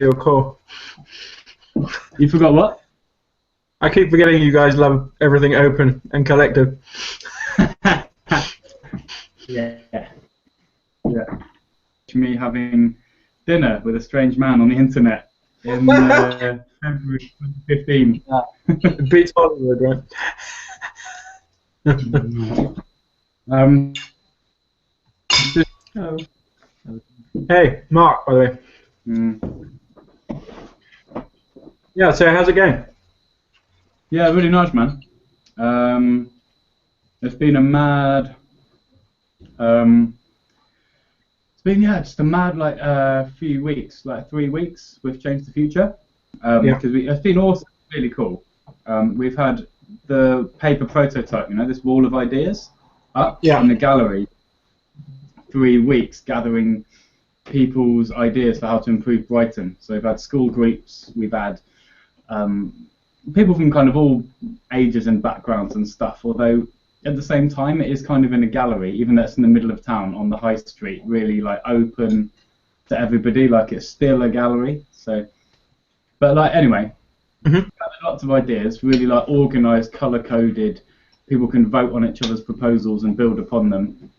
you a call. You forgot what? I keep forgetting you guys love everything open and collective. Yeah. Me having dinner with a strange man on the internet in February 2015. It beats Hollywood, right? Oh. Hey, Marc, by the way. Yeah, so how's it going? Yeah, really nice, man. It's been a mad. It's been just a mad few weeks, like 3 weeks with Change the Future. Because it's been awesome, really cool. We've had the paper prototype, this wall of ideas, up in the gallery. 3 weeks gathering people's ideas for how to improve Brighton. So we've had school groups, we've had people from kind of all ages and backgrounds and stuff, although at the same time it is kind of in a gallery, even though it's in the middle of town on the high street, really like open to everybody, like it's still a gallery. So, but like anyway, lots of ideas, really like organised, colour-coded, people can vote on each other's proposals and build upon them.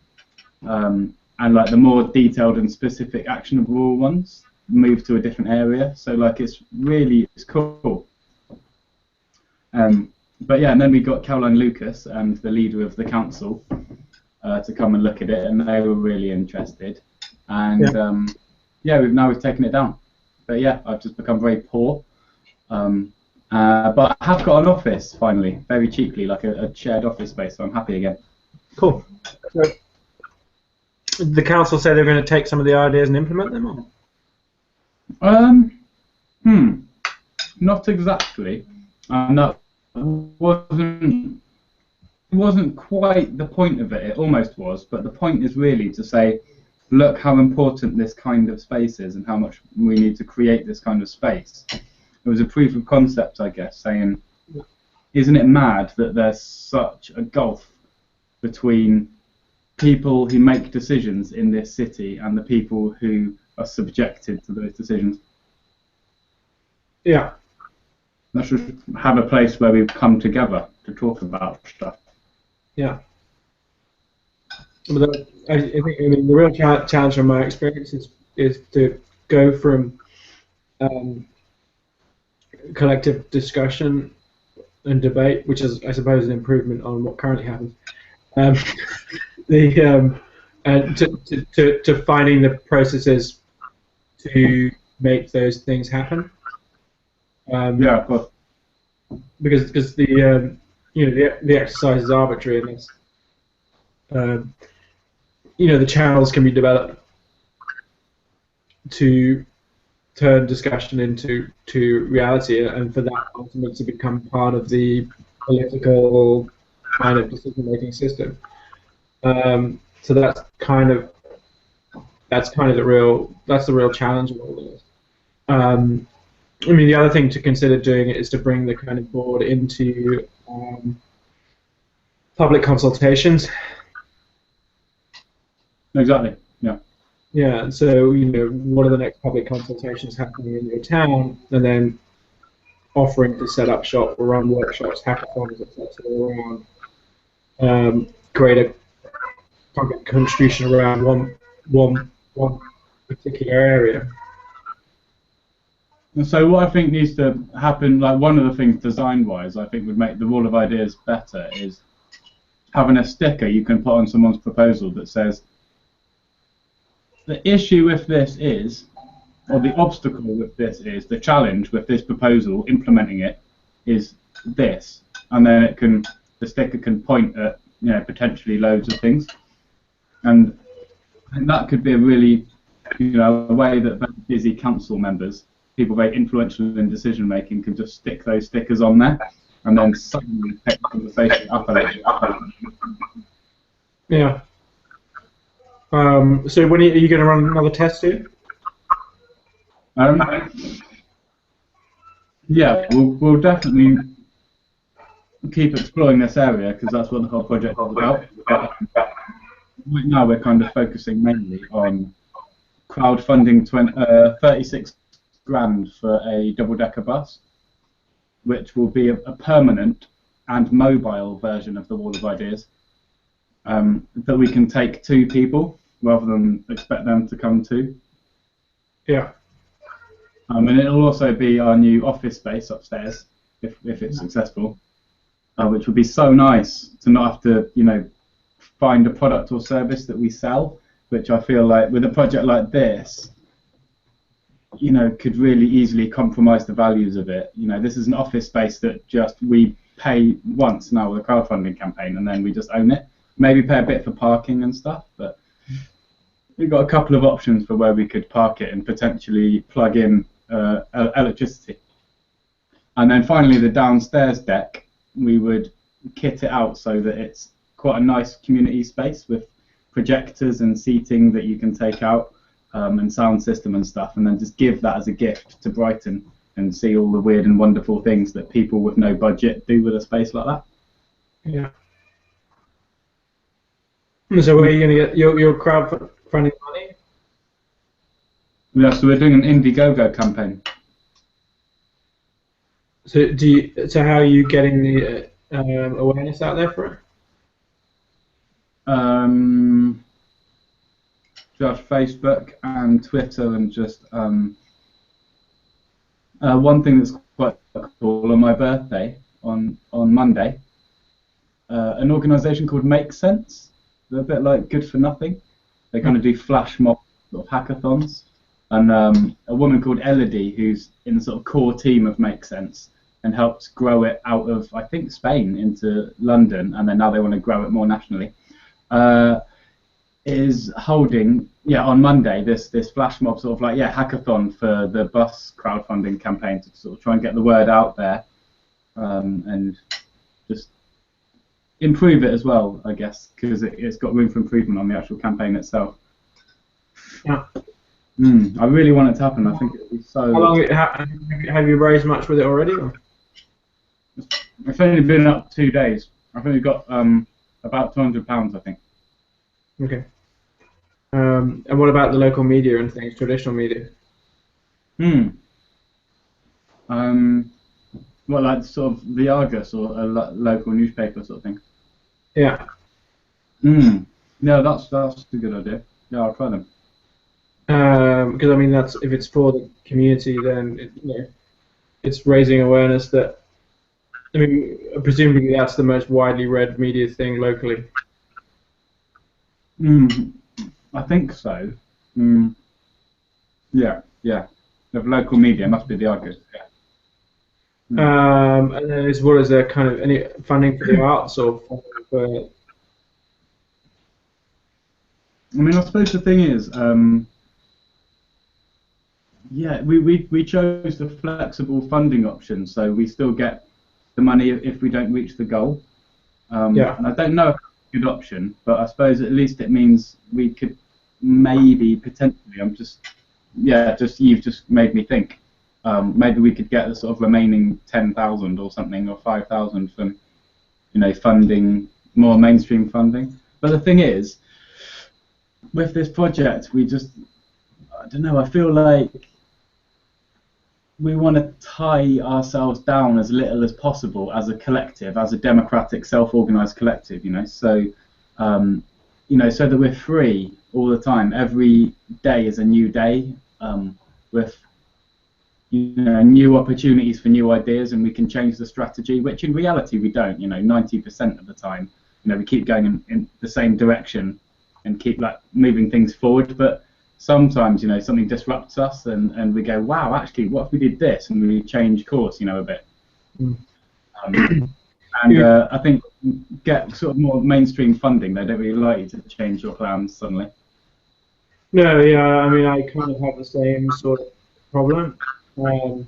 And like the more detailed and specific actionable ones move to a different area. So like it's cool. But yeah, and then we got Caroline Lucas and the leader of the council to come and look at it, and they were really interested. And we've taken it down. But yeah, I've just become very poor. But I have got an office finally, very cheaply, like a shared office space. So I'm happy again. Cool. So, the council say they're going to take some of the ideas and implement them, or? Not exactly. That wasn't quite the point of it. It almost was, but the point is really to say, look how important this kind of space is and how much we need to create this kind of space. It was a proof of concept, I guess, saying, isn't it mad that there's such a gulf between people who make decisions in this city and the people who are subjected to those decisions? Yeah. Let's just have a place where we come together to talk about stuff. Yeah. But I think the real challenge from my experience is to go from collective discussion and debate, which is, I suppose, an improvement on what currently happens, and to finding the processes to make those things happen. Yeah, of course. Because the exercise is arbitrary, and the channels can be developed to turn discussion into reality, and for that ultimately to become part of the political kind of decision-making system. So that's kind of the real challenge of all this. The other thing to consider doing it is to bring the kind of board into public consultations. Exactly. Yeah. Yeah. So what are the next public consultations happening in your town, and then offering to set up shop or run workshops, hackathons, etc. around greater public contribution around one particular area. And so what I think needs to happen, like one of the things design-wise I think would make the Wall of Ideas better is having a sticker you can put on someone's proposal that says, the issue with this is, or the obstacle with this is, the challenge with this proposal, implementing it, is this. And then the sticker can point at potentially loads of things. And that could be a really, a way that very busy council members, people very influential in decision making, can just stick those stickers on there and then suddenly pick the conversation up a little. Yeah. So when are you going to run another test here? Yeah, we'll definitely keep exploring this area because that's what the whole project is about. Right now we're kind of focusing mainly on crowdfunding grand for a double-decker bus, which will be a permanent and mobile version of the Wall of Ideas, that we can take 2 people rather than expect them to come 2. Yeah. And it'll also be our new office space upstairs, if it's successful, which would be so nice to not have to, find a product or service that we sell, which I feel like with a project like this, could really easily compromise the values of it. This is an office space that just we pay once now with a crowdfunding campaign, and then we just own it. Maybe pay a bit for parking and stuff, but we've got a couple of options for where we could park it and potentially plug in electricity. And then finally, the downstairs deck, we would kit it out so that it's quite a nice community space with projectors and seating that you can take out, and sound system and stuff, and then just give that as a gift to Brighton and see all the weird and wonderful things that people with no budget do with a space like that. Yeah. So where are you going to get your crowdfunding money? Yeah, so we're doing an Indiegogo campaign. So how are you getting the awareness out there for it? Just Facebook and Twitter, and just one thing that's quite cool, on my birthday on Monday, an organisation called Make Sense. They're a bit like Good for Nothing. They kind of do flash mob sort of hackathons, and a woman called Elodie, who's in the sort of core team of Make Sense and helped grow it out of, I think, Spain into London, and then now they want to grow it more nationally, is holding on Monday this flash mob sort of hackathon for the bus crowdfunding campaign to sort of try and get the word out there, and just improve it as well, I guess, because it's got room for improvement on the actual campaign itself. Yeah. I really want it to happen. I think it would be so. How long have you raised much with it already? Or? It's only been up 2 days. I've only got about £200, I think. Okay. And what about the local media and things, traditional media? What, like sort of the Argus or a local newspaper sort of thing? Yeah. Yeah, that's a good idea. Yeah, I'll try them. Because I mean, that's if it's for the community, then it's raising awareness that. I mean, presumably that's the most widely read media thing locally. I think so. Yeah. The local media must be the Argus. Yeah. And then as well as there kind of any funding for the arts or for. I mean, I suppose the thing is, we chose the flexible funding option, so we still get the money if we don't reach the goal. And I don't know if it's a good option, but I suppose at least it means we could maybe potentially. You've just made me think. Maybe we could get the sort of remaining 10,000 or something, or 5,000 from, funding, more mainstream funding. But the thing is, with this project, I don't know, I feel like we want to tie ourselves down as little as possible as a collective, as a democratic, self-organized collective, so so that we're free all the time. Every day is a new day, with new opportunities for new ideas, and we can change the strategy, which in reality we don't. 90% of the time, we keep going in the same direction and keep moving things forward. But sometimes, something disrupts us, and we go, wow, actually, what if we did this, and we change course, a bit. I think get sort of more mainstream funding. They don't really like you to change your plans suddenly. No, yeah, I mean, I kind of have the same sort of problem. I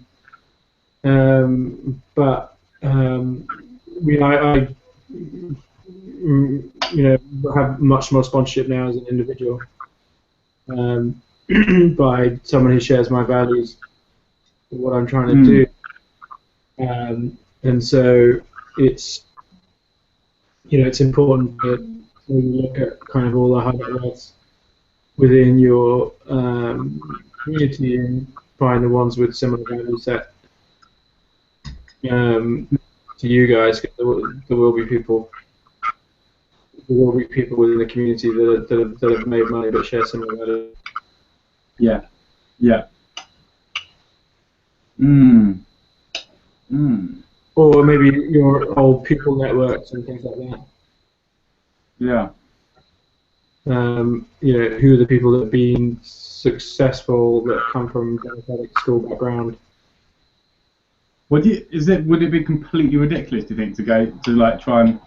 have much more sponsorship now as an individual, by someone who shares my values, what I'm trying to do, and so it's important to look at kind of how that works within your community and find the ones with similar value set to you guys. 'Cause there will be people. There will be people within the community that have made money but share similar values. Yeah. Yeah. Or maybe your old pupil networks and things like that. Yeah. You know, who are the people that have been successful that come from democratic school background? Would it be completely ridiculous, do you think, to go to like try and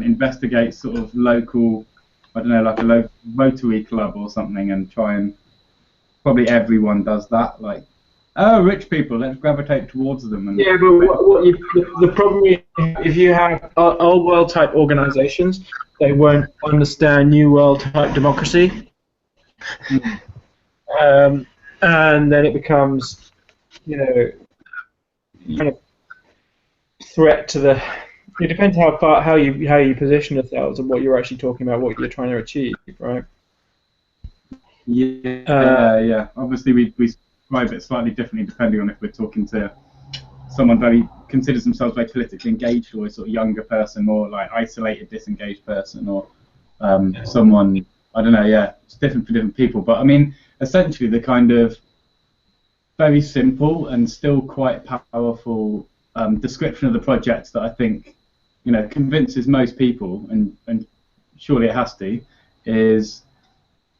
investigate sort of local, I don't know, like a local Rotary club or something, and try and probably everyone does that, like, oh, rich people, let's gravitate towards them. And yeah, but the problem is, if you have old world type organizations, they won't understand new world type democracy. And then it becomes, you know, kind of threat to the. It depends how you position yourselves and what you're actually talking about, what you're trying to achieve, right? Yeah. Obviously, we describe it slightly differently depending on if we're talking to someone very considers themselves very politically engaged, or a sort of younger person, or like isolated, disengaged person, or someone, I don't know. Yeah, it's different for different people. But I mean, essentially, the kind of very simple and still quite powerful description of the project that I think, you know, convinces most people, and surely it has to, is,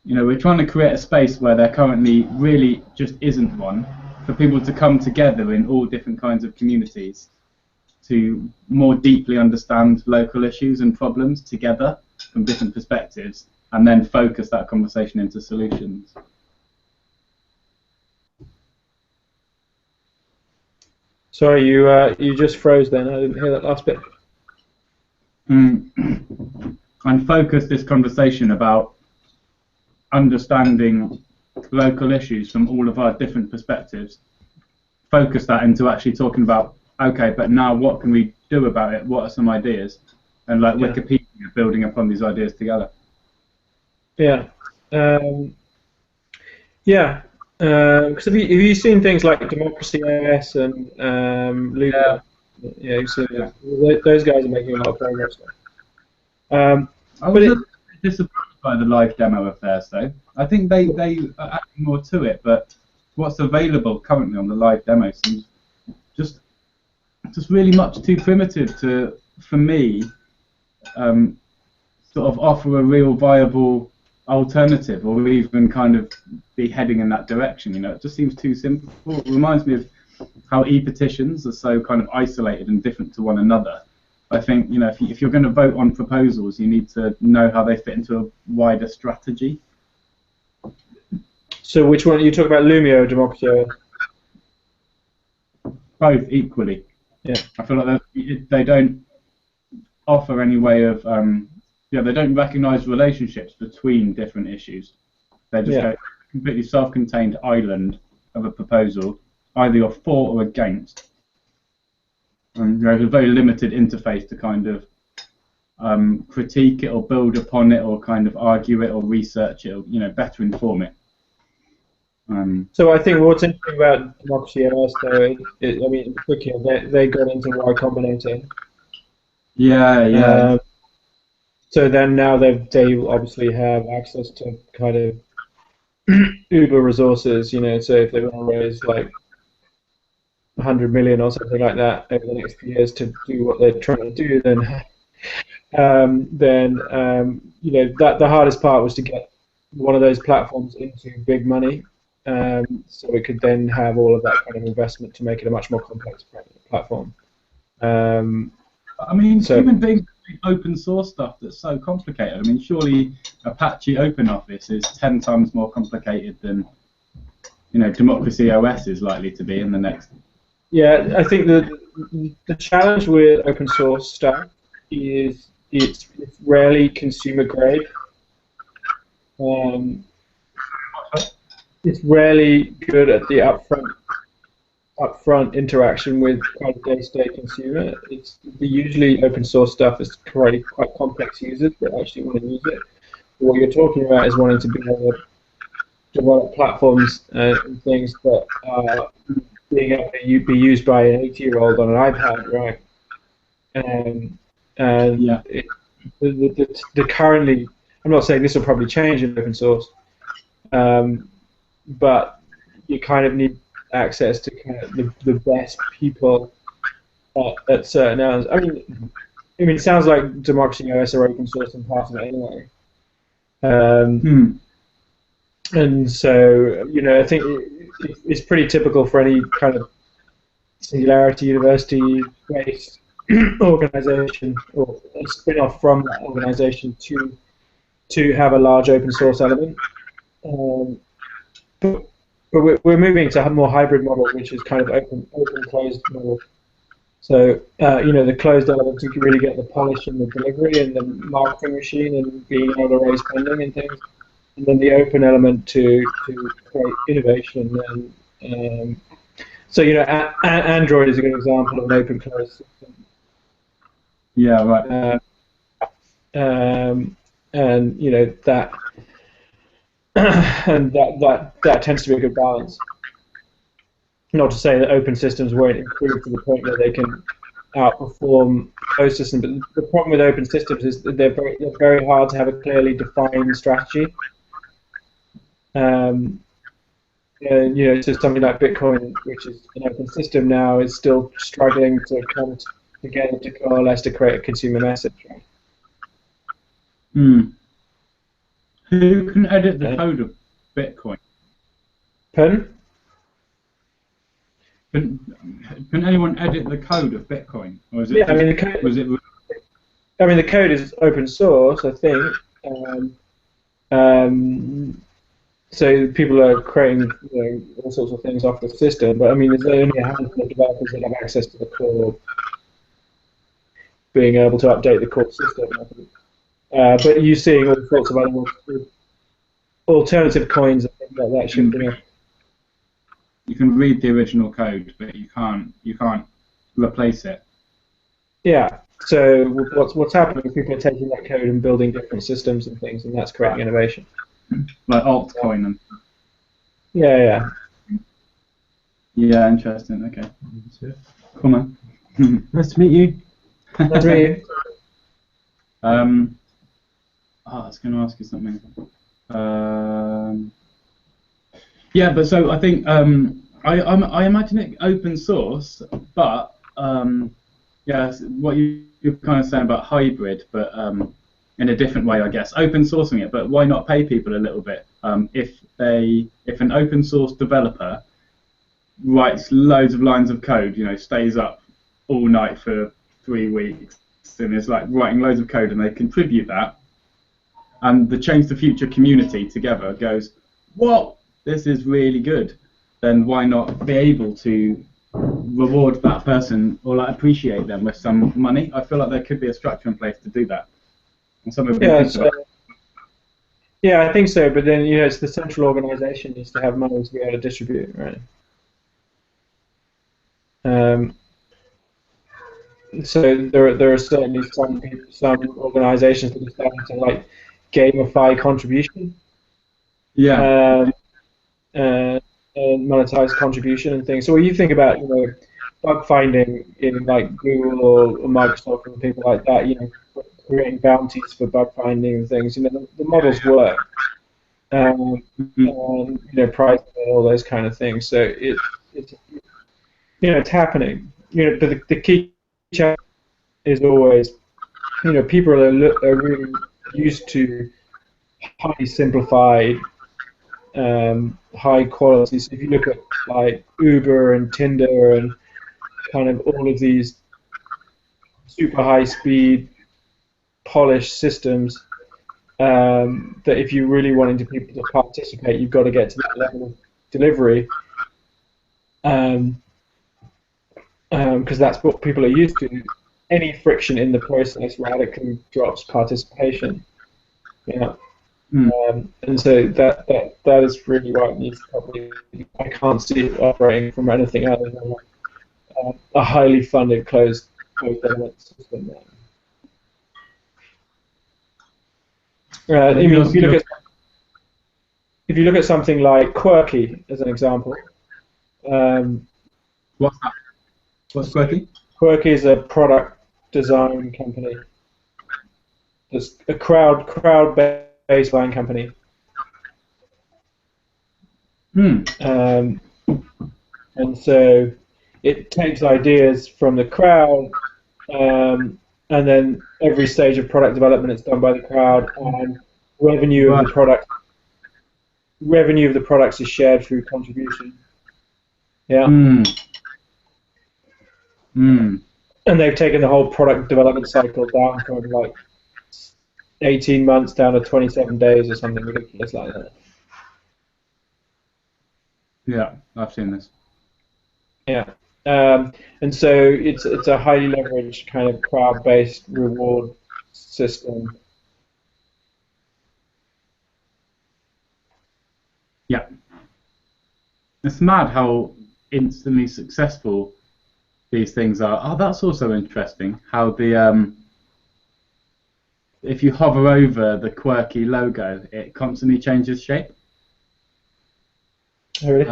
you know, we're trying to create a space where there currently really just isn't one, for people to come together in all different kinds of communities to more deeply understand local issues and problems together from different perspectives, and then focus that conversation into solutions. Sorry, you just froze then. I didn't hear that last bit. And focus this conversation about understanding local issues from all of our different perspectives. Focus that into actually talking about, okay, but now what can we do about it? What are some ideas? And like Wikipedia, building upon these ideas together. Yeah. Because have you seen things like Democracy OS and Luca? Yeah, you've seen those guys are making a lot of progress there. I was disappointed by the live demo affairs, though. I think they are adding more to it, but what's available currently on the live demo seems just really much too primitive to, for me, sort of offer a real viable alternative, or even kind of be heading in that direction. You know, it just seems too simple. It reminds me of how e-petitions are so kind of isolated and different to one another. I think, you know, if you're going to vote on proposals, you need to know how they fit into a wider strategy. So which one are you talking about, Lumio or Democracy? Both equally. Yeah. I feel like they don't offer any way of, they don't recognise relationships between different issues. They just go completely self-contained island of a proposal, either you're for or against. And there's a very limited interface to kind of critique it or build upon it or kind of argue it or research it or, you know, better inform it. So I think what's interesting about Democracy OS, though, I mean, in particular, they got into Y Combinator. Yeah. So then now they obviously have access to kind of uber resources, you know. So if they want to raise like 100 million or something like that over the next few years to do what they're trying to do, then you know, that the hardest part was to get one of those platforms into big money, so it could then have all of that kind of investment to make it a much more complex platform. I mean, even being open source stuff that's so complicated. I mean, surely Apache OpenOffice is 10 times more complicated than, you know, Democracy OS is likely to be in the next. Yeah, I think the challenge with open source stuff is it's rarely consumer grade. It's rarely good at the upfront interaction with kind of day-to-day consumer. It's usually open source stuff is quite complex users that actually want to use it. What you're talking about is wanting to be able to develop platforms and things that are being able to be used by an 80-year-old on an iPad, right? And Yeah. the currently, I'm not saying this will probably change in open source, but you kind of need access to kind of the best people at certain hours. It sounds like Democracy OS are open source in part of it anyway. And so, I think it's pretty typical for any kind of Singularity University-based organization or a spin-off from that organization to have a large open source element. But we're moving to a more hybrid model, which is kind of open-closed model. So, the closed element, you can really get the polish and the delivery and the marketing machine and being able to raise funding and things. And then the open element to create innovation. And so, Android is a good example of an open closed system. Yeah, right. And that and that tends to be a good balance. Not to say that open systems won't improve to the point where they can outperform closed systems, but the problem with open systems is that they're very hard to have a clearly defined strategy. So something like Bitcoin, which is an open system now, is still struggling to come together to coalesce to create a consumer message. Right? Who can edit the code of Bitcoin? Pardon? Can anyone edit the code of Bitcoin, or is it? Yeah, the code is open source, I think. So people are creating all sorts of things off the system, but there's only a handful of developers that have access to the core, being able to update the core system. But you're seeing all sorts of other alternative coins and things like that shouldn't be. You can read the original code, but you can't replace it. Yeah. So what's happening is people are taking that code and building different systems and things, and that's creating innovation. Like altcoin and stuff. Yeah. Yeah, interesting. Okay. Come on. Nice to meet you. Nice to meet you. I was going to ask you something. Yeah, but so I think I imagine it open source, but yeah, what you're kind of saying about hybrid, but in a different way, I guess. Open sourcing it, but why not pay people a little bit? If an open source developer writes loads of lines of code, stays up all night for 3 weeks, and is like writing loads of code, and they contribute that, and the Change the Future community together goes, "What? This is really good." Then why not be able to reward that person or appreciate them with some money? I feel like there could be a structure in place to do that. Yeah, I think so. But then it's the central organisation needs to have money to be able to distribute, right? So there are certainly some organisations that are starting to gamify contribution. Yeah. And monetize contribution and things. So when you think about bug finding in Google or Microsoft and people like that, creating bounties for bug finding and things, the models work. And pricing and all those kind of things. So it's happening. But the key challenge is always people are really used to highly simplified, high quality. So if you look at Uber and Tinder and kind of all of these super high speed polished systems, that if you're really wanting people to participate, you've got to get to that level of delivery, because that's what people are used to. Any friction in the process radically drops participation. And so that is really why it needs probably. I can't see it operating from anything other than a highly funded closed element system. If you look at if you look at something like Quirky as an example, What's that? What's Quirky? Quirky is a product design company. It's a crowd-based design company. And so it takes ideas from the crowd, and then every stage of product development is done by the crowd, and revenue of the products is shared through contribution. Yeah. And they've taken the whole product development cycle down from like 18 months down to 27 days or something ridiculous like that. Yeah, I've seen this. Yeah. And so it's a highly leveraged kind of crowd-based reward system. Yeah. It's mad how instantly successful these things are. Oh, that's also interesting. How the if you hover over the Quirky logo, it constantly changes shape. Oh, really?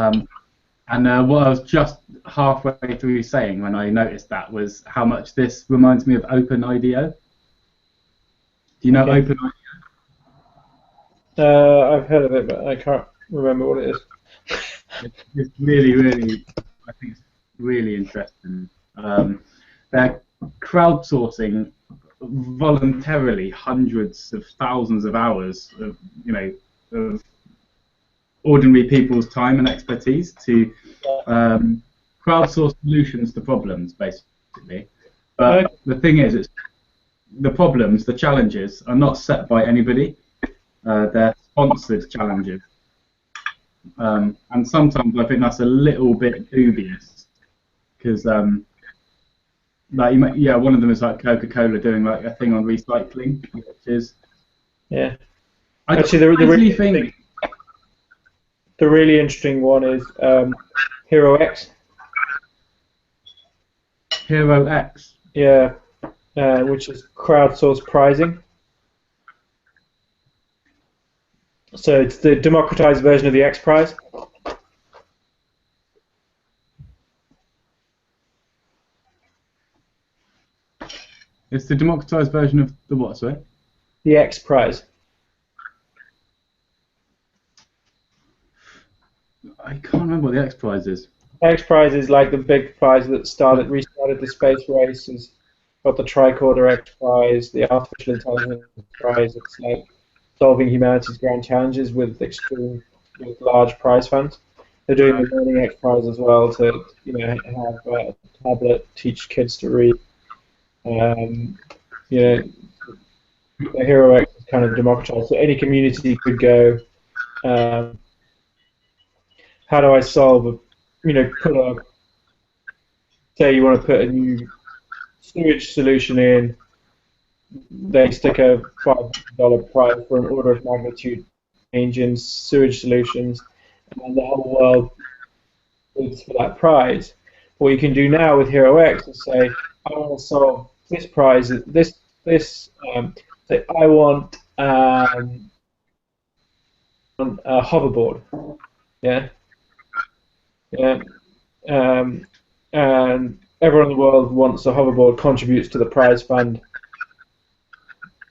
And what I was just halfway through saying when I noticed that was how much this reminds me of OpenIDO. Do you know OpenIDO? I've heard of it, but I can't remember what it is. It's really, I think it's really interesting. They're crowdsourcing voluntarily hundreds of thousands of hours of, of ordinary people's time and expertise to crowdsource solutions to problems, basically. But the thing is, it's the problems, the challenges, are not set by anybody. They're sponsored challenges. And sometimes I think that's a little bit dubious, because one of them is like Coca-Cola doing like a thing on recycling, which is Actually, the really interesting one is HeroX. HeroX. Yeah, which is crowdsourced pricing. So it's the democratized version of the X Prize. It's the democratized version of the what, sorry? The X Prize. I can't remember what the X Prize is. X Prize is like the big prize that restarted the space race. Has got the tricorder X Prize, the artificial intelligence prize. It's like solving humanity's grand challenges with large prize funds. They're doing the Learning X Prize as well to have a tablet teach kids to read. The HeroX is kind of democratized, so any community could go. How do I solve say you want to put a new sewage solution in, they stick a $5 prize for an order of magnitude change in sewage solutions, and the whole world bids for that prize. What you can do now with HeroX is say, I want to solve this prize, say I want a hoverboard, and everyone in the world wants a hoverboard, contributes to the prize fund.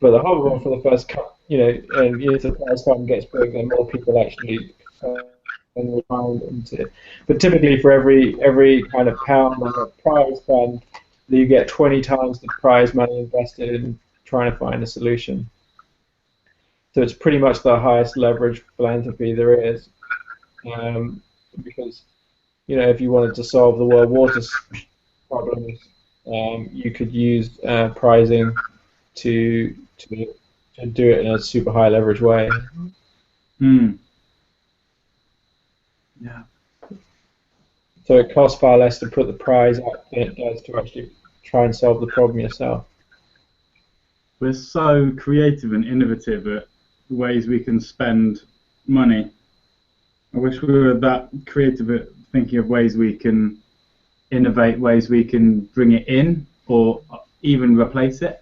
But the hoverboard for the first cut, and if the prize fund gets big, then more people actually find into it. But typically, for every kind of pound of a prize fund, you get 20 times the prize money invested in trying to find a solution. So it's pretty much the highest leverage philanthropy there is, because if you wanted to solve the world water problems, you could use pricing to do it in a super high leverage way. Yeah. So it costs far less to put the prize up than it does to actually try and solve the problem yourself. We're so creative and innovative at ways we can spend money. I wish we were that creative at thinking of ways we can innovate, ways we can bring it in or even replace it.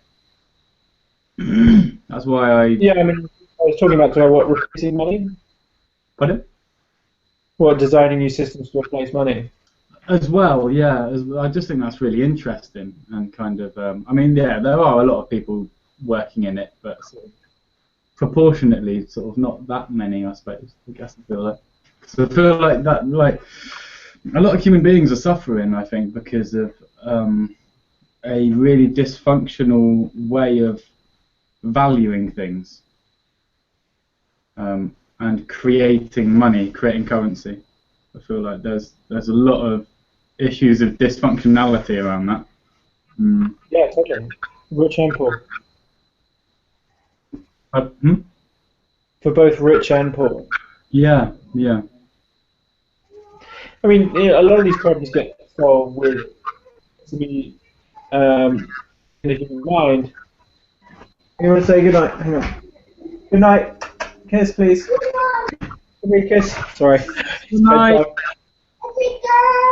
That's why I... Yeah, I was talking about replacing money. Pardon? What, designing new systems to replace money? As well, yeah. I just think that's really interesting and kind of. I mean, yeah, there are a lot of people working in it, but sort of proportionately, sort of not that many, I suppose. I guess I feel like. So I feel like that, like a lot of human beings are suffering, I think, because of a really dysfunctional way of valuing things and creating money, creating currency. I feel like there's a lot of issues of dysfunctionality around that. Yeah, totally. Rich and poor. For both rich and poor. Yeah, yeah. I mean, a lot of these problems get solved with, to me, in the human mind. You want to say good night? Hang on. Good night. Kiss, please. Give me a kiss. Sorry. Good night.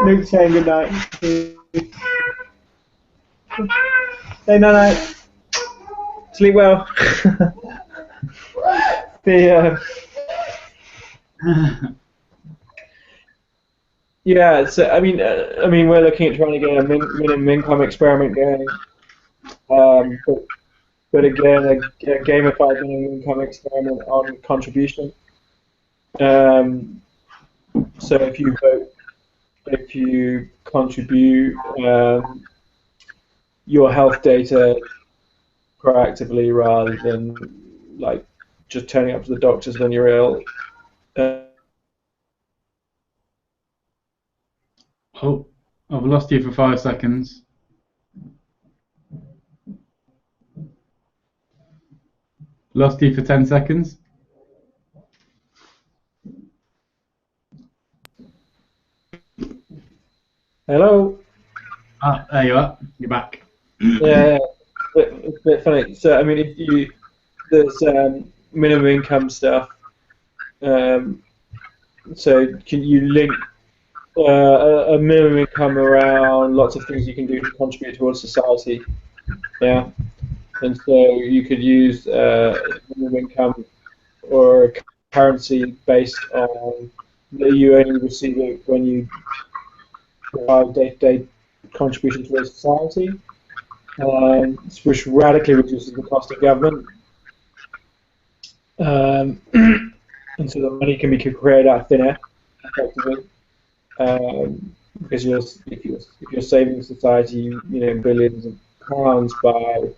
Luke's saying good night. Say night night. Sleep well. Yeah. So I mean, we're looking at trying to get a minimum income experiment going. But again, a gamified minimum income experiment on contribution. So if you vote, if you contribute your health data proactively rather than like just turning up to the doctors when you're ill. Oh, I've lost you for 5 seconds. Lost you for 10 seconds. Hello? Ah, there you are. You're back. Yeah, it's a bit funny. So, I mean, there's minimum income stuff. So, can you link a minimum income around lots of things you can do to contribute towards society? Yeah. And so you could use minimum income or a currency based on that you only receive it when you provide day-to-day contribution towards society, which radically reduces the cost of government. And so the money can be created out of thin air, effectively. Because if you're saving society, billions of pounds by,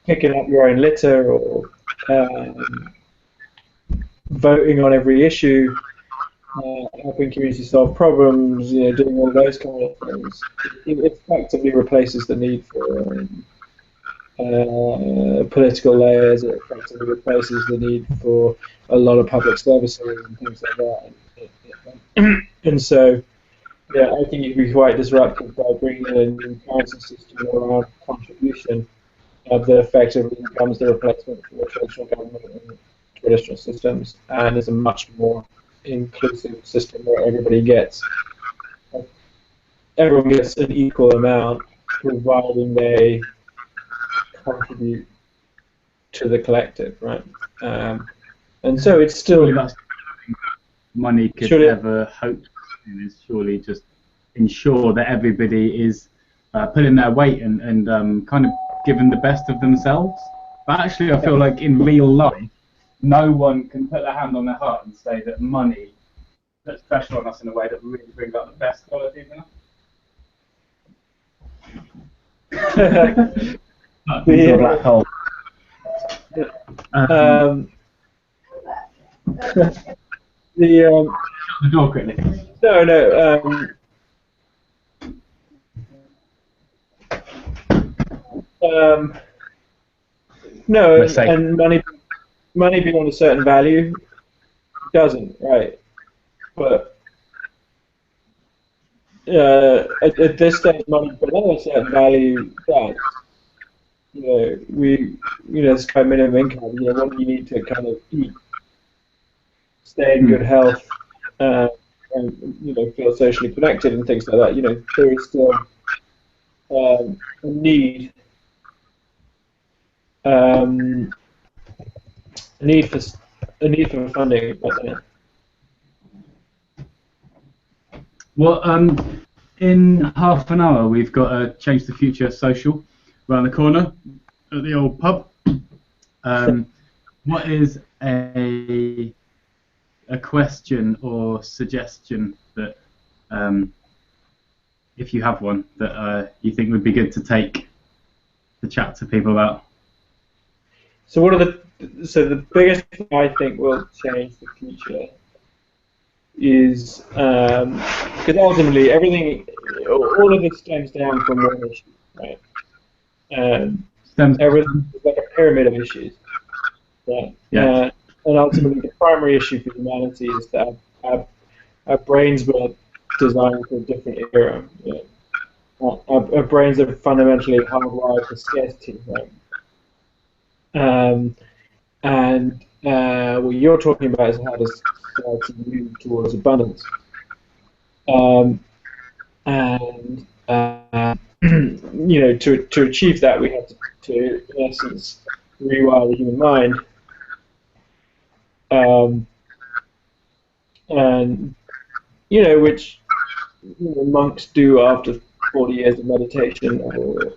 picking up your own litter or voting on every issue, helping communities solve problems, doing all those kind of things, it effectively replaces the need for political layers. It effectively replaces the need for a lot of public services and things like that. And so, yeah, I think it would be quite disruptive by bringing in a new currency system around contribution that effectively becomes the replacement for traditional government and traditional systems, and is a much more inclusive system where everyone gets an equal amount, providing they contribute to the collective, right? And so it's still surely that's money could ever hope to is surely just ensure that everybody is putting their weight and kind of giving the best of themselves. But actually, I feel like in real life, no one can put their hand on their heart and say that money puts pressure on us in a way that really brings out the best qualities in us. The black hole. The door quickly. No, and money beyond a certain value doesn't, right? But at this stage, money below a certain value does. It's kind of minimum income. What do you need to kind of eat, stay in good health, and feel socially connected and things like that. There is still a need for a need for funding. Well, in half an hour we've got a Change the Future social around the corner at the old pub. What is a question or suggestion that, if you have one, that you think would be good to take to chat to people about? So the biggest thing I think will change the future is because ultimately all of this stems down from one issue, right? Everything is like a pyramid of issues. Right? Yeah. And ultimately, the primary issue for humanity is that our brains were designed for a different era. Yeah. Our brains are fundamentally hardwired for scarcity. Right? And what you're talking about is how does society move towards abundance. And to achieve that, we have to in essence rewire the human mind. And which monks do after 40 years of meditation, or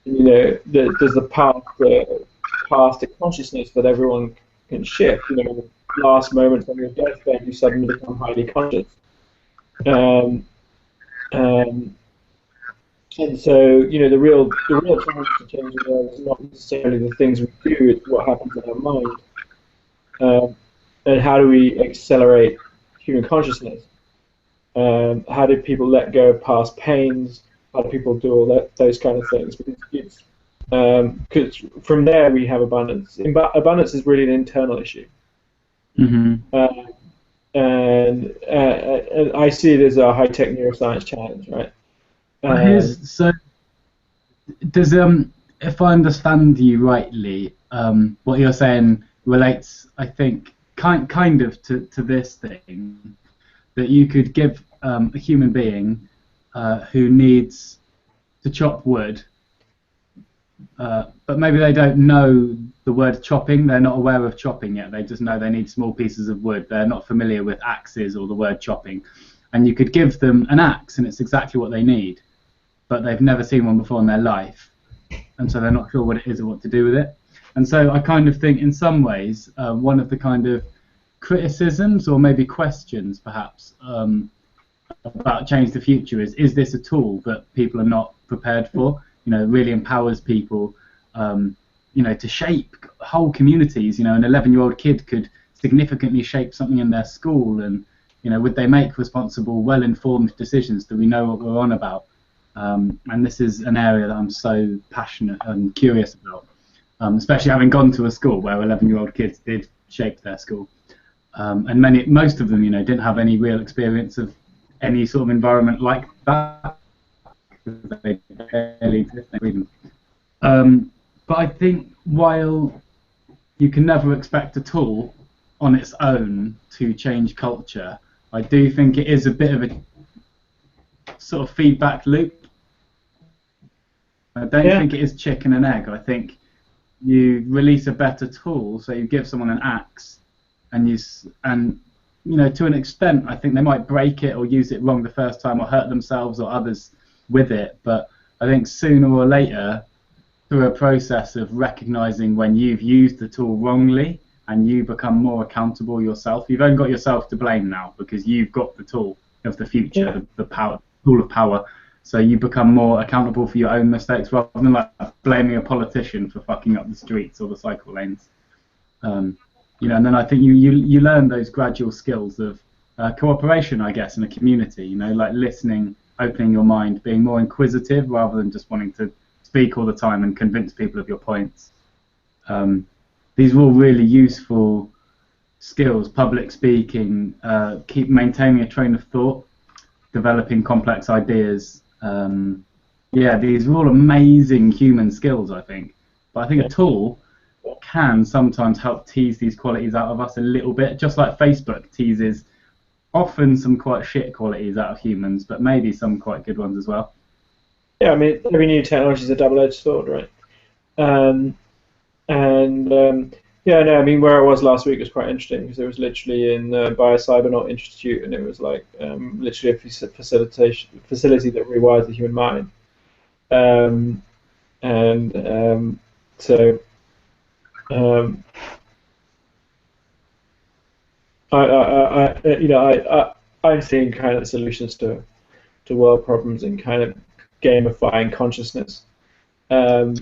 there's the path to consciousness that everyone can shift. In the last moments on your deathbed, you suddenly become highly conscious. And so, the real challenge to change the world is not necessarily the things we do; it's what happens in our mind. And how do we accelerate human consciousness? How do people let go of past pains? How do people do all those kind of things? Because from there we have abundance. Abundance is really an internal issue. Mm-hmm. And I see it as a high-tech neuroscience challenge, right? So, does if I understand you rightly, what you're saying relates, I think, kind of to this thing, that you could give a human being who needs to chop wood, but maybe they don't know the word chopping, they're not aware of chopping yet, they just know they need small pieces of wood, they're not familiar with axes or the word chopping, and you could give them an axe and it's exactly what they need, but they've never seen one before in their life, and so they're not sure what it is or what to do with it. And so I kind of think in some ways one of the kind of criticisms or maybe questions perhaps about Change the Future is this a tool that people are not prepared for? It really empowers people to shape whole communities. An 11-year-old kid could significantly shape something in their school, and would they make responsible, well-informed decisions? Do we know what we're on about? And this is an area that I'm so passionate and curious about, especially having gone to a school where 11-year-old kids did shape their school. And most of them, didn't have any real experience of any sort of environment like that. They barely exist. But I think while you can never expect a tool on its own to change culture, I do think it is a bit of a sort of feedback loop. I don't think it is chicken and egg. I think you release a better tool, so you give someone an axe, and to an extent, I think they might break it or use it wrong the first time or hurt themselves or others with it. But I think sooner or later, through a process of recognizing when you've used the tool wrongly and you become more accountable yourself, you've only got yourself to blame now because you've got the tool of the future, the power, tool of power. So you become more accountable for your own mistakes rather than like blaming a politician for fucking up the streets or the cycle lanes. And then I think you learn those gradual skills of cooperation, I guess, in a community. Like listening, opening your mind, being more inquisitive rather than just wanting to speak all the time and convince people of your points. These are all really useful skills: public speaking, keep maintaining a train of thought, developing complex ideas. These are all amazing human skills, I think. But I think a tool can sometimes help tease these qualities out of us a little bit, just like Facebook teases often some quite shit qualities out of humans, but maybe some quite good ones as well. Yeah, I mean, every new technology is a double-edged sword, right? Yeah, no, I mean where I was last week was quite interesting because it was literally in by a cybernaut institute, and it was like literally a facility that rewires the human mind. Um, and so um, I'm seeing kind of solutions to world problems and kind of gamifying consciousness. The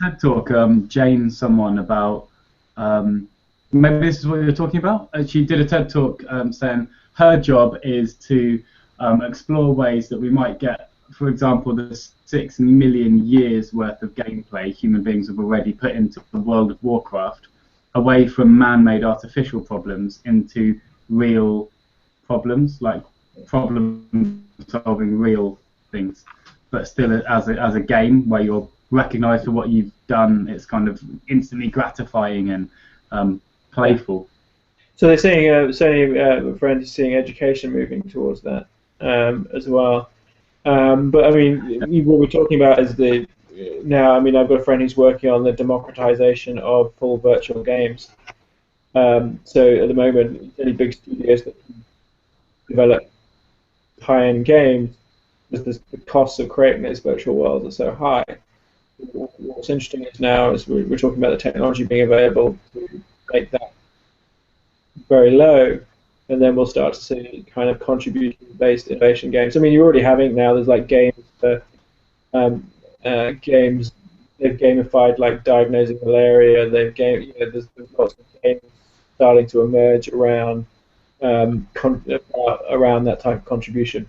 TED talk, Jane, someone about maybe this is what you're talking about. She did a TED talk saying her job is to explore ways that we might get, for example, the 6 million years worth of gameplay human beings have already put into the world of Warcraft, away from man-made artificial problems into real problems, like problem solving real things, but still as a game where you're recognized for what you've done. It's kind of instantly gratifying and playful. So they're saying, certainly, a friend is seeing education moving towards that as well. But I mean, what we're talking about is the now. I mean, I've got a friend who's working on the democratization of full virtual games. So at the moment, any big studios that develop high-end games, the costs of creating those virtual worlds are so high. What's interesting is now is we're talking about the technology being available to make that very low, and then we'll start to see kind of contribution-based innovation games. I mean, you're already having now. There's like games. They've gamified like diagnosing malaria. There's lots of games starting to emerge around around that type of contribution.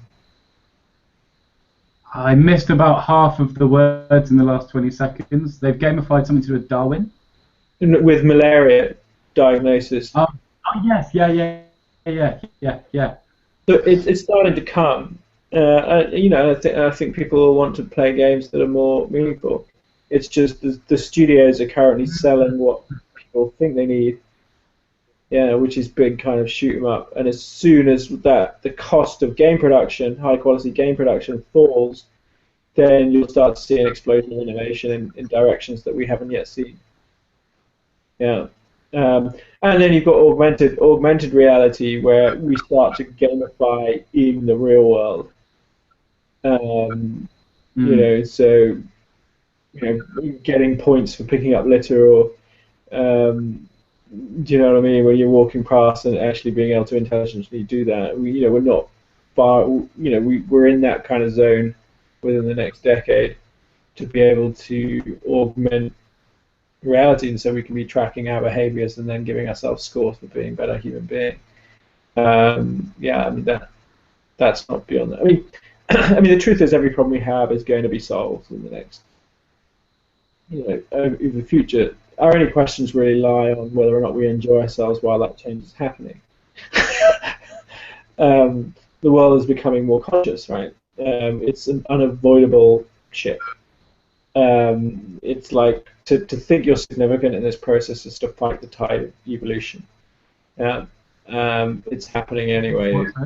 I missed about half of the words in the last 20 seconds. They've gamified something to do with Darwin. With malaria diagnosis. Oh yes, yeah. So it's starting to come. I think people will want to play games that are more meaningful. It's just the studios are currently selling what people think they need. Yeah, which is big kind of shoot 'em up. And as soon as that the cost of game production, high quality game production falls, then you'll start to see an explosion of innovation in directions that we haven't yet seen. Yeah. And then you've got augmented reality where we start to gamify in the real world. So getting points for picking up litter, or do you know what I mean? When you're walking past and actually being able to intelligently do that, we're not far. We're in that kind of zone within the next decade to be able to augment reality, and so we can be tracking our behaviors and then giving ourselves scores for being better human beings. I mean that's not beyond that. I mean, the truth is every problem we have is going to be solved in the next, in the future. Our only questions really lie on whether or not we enjoy ourselves while that change is happening. The world is becoming more conscious, right? It's an unavoidable shift. It's like to think you're significant in this process is to fight the tide of evolution. It's happening anyway. Okay.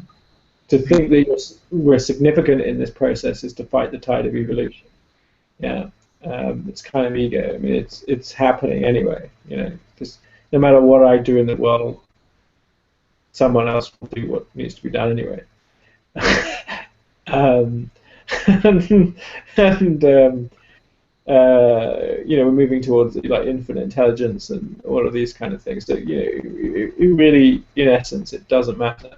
To think that we're significant in this process is to fight the tide of evolution. Yeah, it's kind of ego. I mean, it's happening anyway. Because no matter what I do in the world, someone else will do what needs to be done anyway. and we're moving towards like infinite intelligence and all of these kind of things. So it really, in essence, it doesn't matter.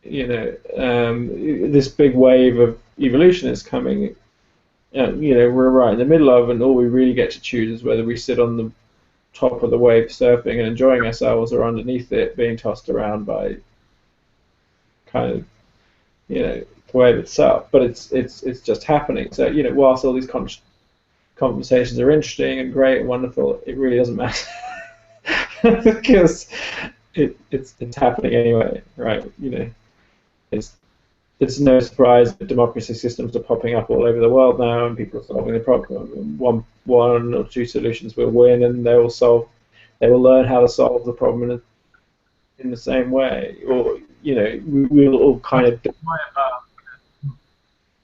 This big wave of evolution is coming. We're right in the middle of, and all we really get to choose is whether we sit on the top of the wave surfing and enjoying ourselves, or underneath it being tossed around by kind of the wave itself. But it's just happening. So whilst all these conversations are interesting and great and wonderful, it really doesn't matter because it's happening anyway, right? It's no surprise that democracy systems are popping up all over the world now, and people are solving the problem. One or two solutions will win, and they will learn how to solve the problem in the same way, or we'll all kind of.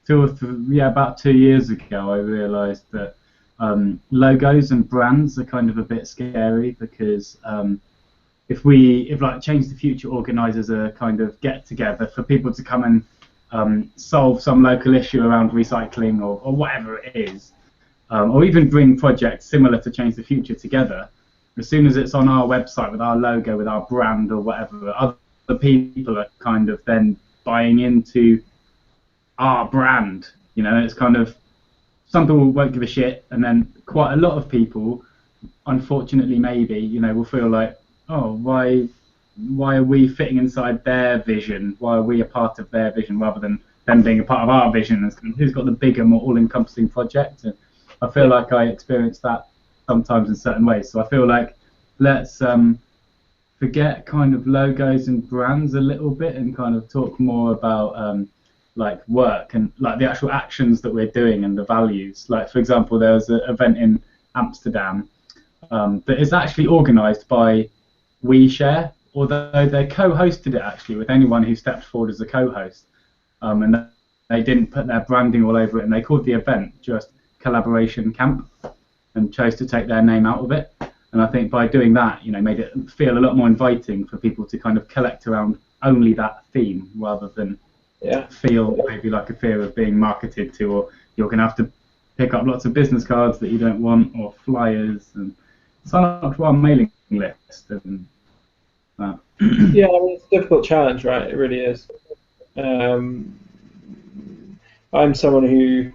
About 2 years ago, I realised that logos and brands are kind of a bit scary, because if like Change the Future organises a kind of get together for people to come and solve some local issue around recycling or whatever it is, or even bring projects similar to Change the Future together, as soon as it's on our website with our logo, with our brand or whatever, other people are kind of then buying into our brand. You know, it's kind of, some people won't give a shit, and then quite a lot of people, unfortunately, maybe, you know, will feel like, oh, why are we fitting inside their vision? Why are we a part of their vision rather than them being a part of our vision? And who's got the bigger, more all-encompassing project? And I feel like I experience that sometimes in certain ways. So I feel like let's forget kind of logos and brands a little bit and kind of talk more about like work and like the actual actions that we're doing and the values. Like, for example, there was an event in Amsterdam that is actually organised by WeShare, although they co-hosted it actually with anyone who stepped forward as a co-host, and they didn't put their branding all over it, and they called the event just Collaboration Camp and chose to take their name out of it. And I think by doing that, you know, made it feel a lot more inviting for people to kind of collect around only that theme, rather than feel maybe like a fear of being marketed to, or you're going to have to pick up lots of business cards that you don't want, or flyers, and sign up to our mailing list and that. Yeah, I mean, it's a difficult challenge, right? It really is. I'm someone who,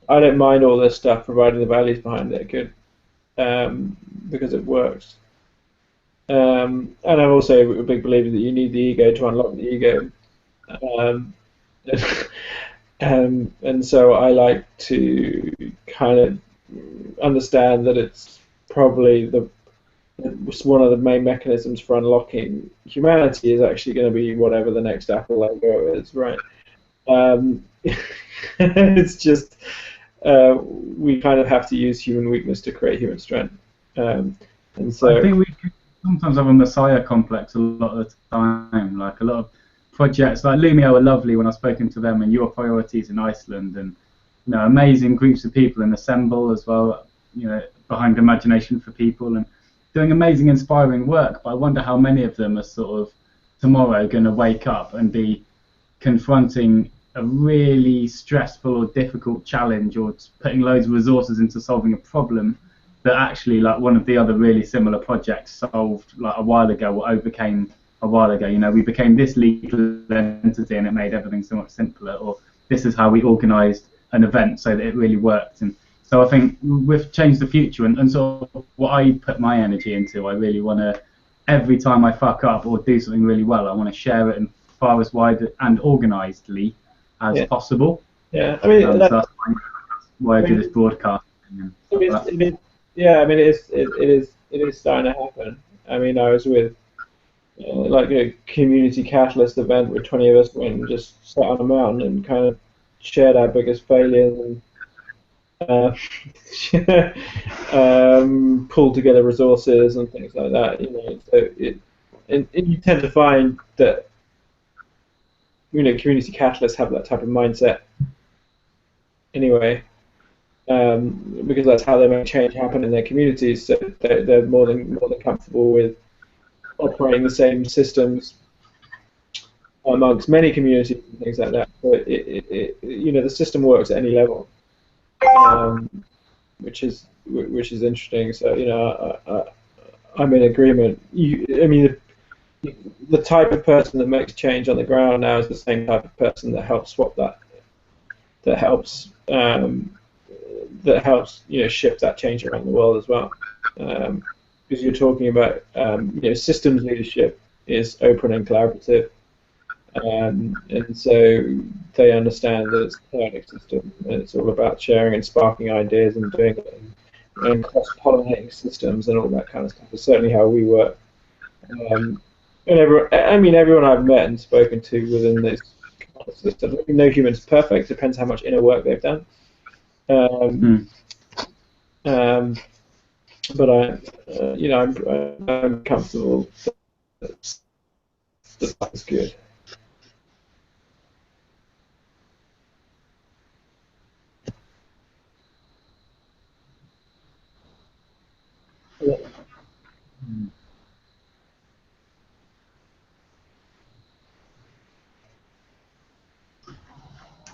I don't mind all this stuff, provided the values behind it are good, because it works. And I'm also a big believer that you need the ego to unlock the ego. And so I like to kind of understand that it's probably one of the main mechanisms for unlocking humanity is actually going to be whatever the next Apple logo is, right? It's just we kind of have to use human weakness to create human strength, and so I think we could sometimes have a messiah complex a lot of the time. Like a lot of projects like Lumio are lovely when I've spoken to them, and Your Priorities in Iceland, and you know, amazing groups of people, and Assemble as well, you know, behind Imagination for People, and doing amazing, inspiring work. But I wonder how many of them are sort of tomorrow going to wake up and be confronting a really stressful or difficult challenge, or putting loads of resources into solving a problem that actually, like one of the other really similar projects solved like a while ago, or overcame a while ago. You know, we became this legal entity and it made everything so much simpler, or this is how we organised an event so that it really worked. And so I think we've changed the future, and sort of what I put my energy into, I really want to, every time I fuck up or do something really well, I want to share it in far as wide and organisedly as possible. Yeah, I mean, so that's why I do this broadcast. It is starting to happen. I mean, I was with like a community catalyst event where 20 of us went and just sat on a mountain and kind of shared our biggest failures and pulled together resources and things like that. You know, so and you tend to find that, you know, community catalysts have that type of mindset anyway, because that's how they make change happen in their communities. So they're more than comfortable with operating the same systems amongst many communities and things like that. So you know, the system works at any level, which is interesting. So, you know, I'm in agreement. I mean, the type of person that makes change on the ground now is the same type of person that helps swap that helps you know, shift that change around the world as well. Because you're talking about you know, systems leadership is open and collaborative, and so they understand that it's a chaotic system, and it's all about sharing and sparking ideas and doing it, and cross-pollinating systems and all that kind of stuff. It's certainly how we work. And everyone I've met and spoken to within this system, no human's perfect. Depends how much inner work they've done. But you know, I'm comfortable that that's good.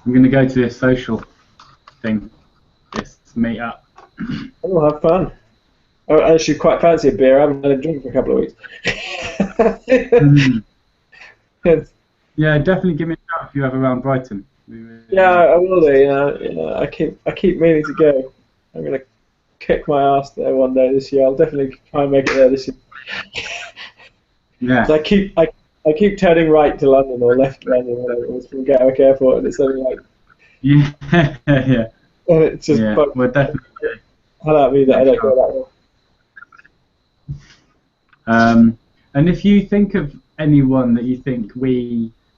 I'm going to go to this social thing, this meet up. We'll have fun. I actually quite fancy a beer. I haven't had a drink for a couple of weeks. Yeah, definitely give me a shout if you're ever around Brighton. Yeah, I will do. I keep meaning to go. I'm gonna kick my ass there one day this year. I'll definitely try and make it there this year. Yeah. I keep turning right to London or left to London, whatever it was, from Gatwick Airport, and it's only like Yeah. Yeah. and it's just we're definitely. hell out of me that I don't go that way. And if you think of anyone that you think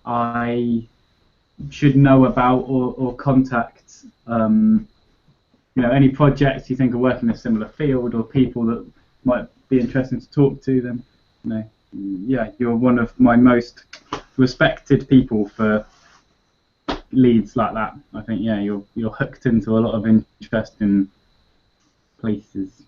I should know about or contact, any projects you think are working in a similar field or people that might be interesting to talk to, then you're one of my most respected people for leads like that. I think you're hooked into a lot of interesting places.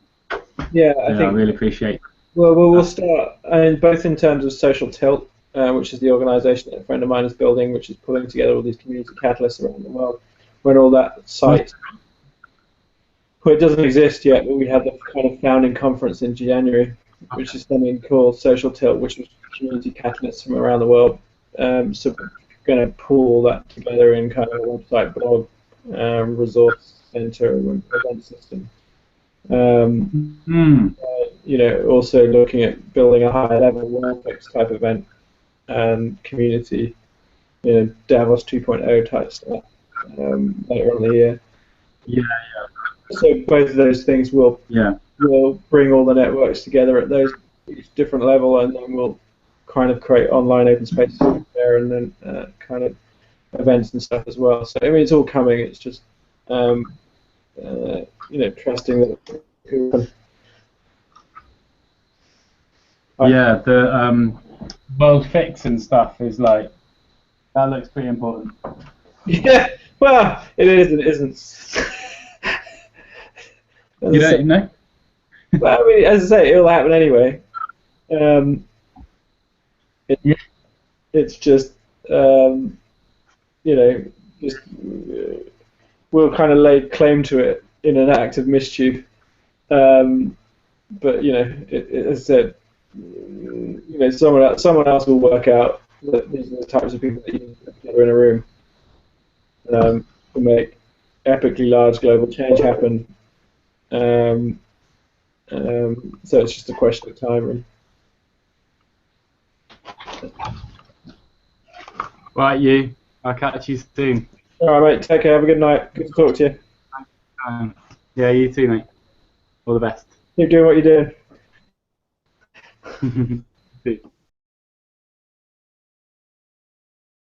Yeah, I think I really appreciate it. Well, we'll start, both in terms of Social Tilt, which is the organisation that a friend of mine is building, which is pulling together all these community catalysts around the world. When all that site, well, it doesn't exist yet, but we had the kind of founding conference in January, which is something called Social Tilt, which was community catalysts from around the world. So we're going to pull all that together in kind of a website, blog, resource centre, and event system. Also looking at building a higher level WorldFix type event and community, Davos 2.0 type stuff later on in the year. Yeah. So both of those things will bring all the networks together at those each different level, and then we'll kind of create online open spaces there, and then kind of events and stuff as well. So I mean, it's all coming. It's just trusting that. Yeah, the WorldFix and stuff is like, that looks pretty important. Yeah, well, it is and it isn't. You don't know? Well, I mean, as I say, it'll happen anyway. It's just, we'll kind of lay claim to it in an act of mischief. But as I said, someone else will work out that these are the types of people that you need to put together in a room to make epically large global change happen. So it's just a question of time, really. Right, you. I'll catch you soon. All right, mate. Take care. Have a good night. Good to talk to you. Yeah, you too, mate. All the best. Keep doing what you're doing.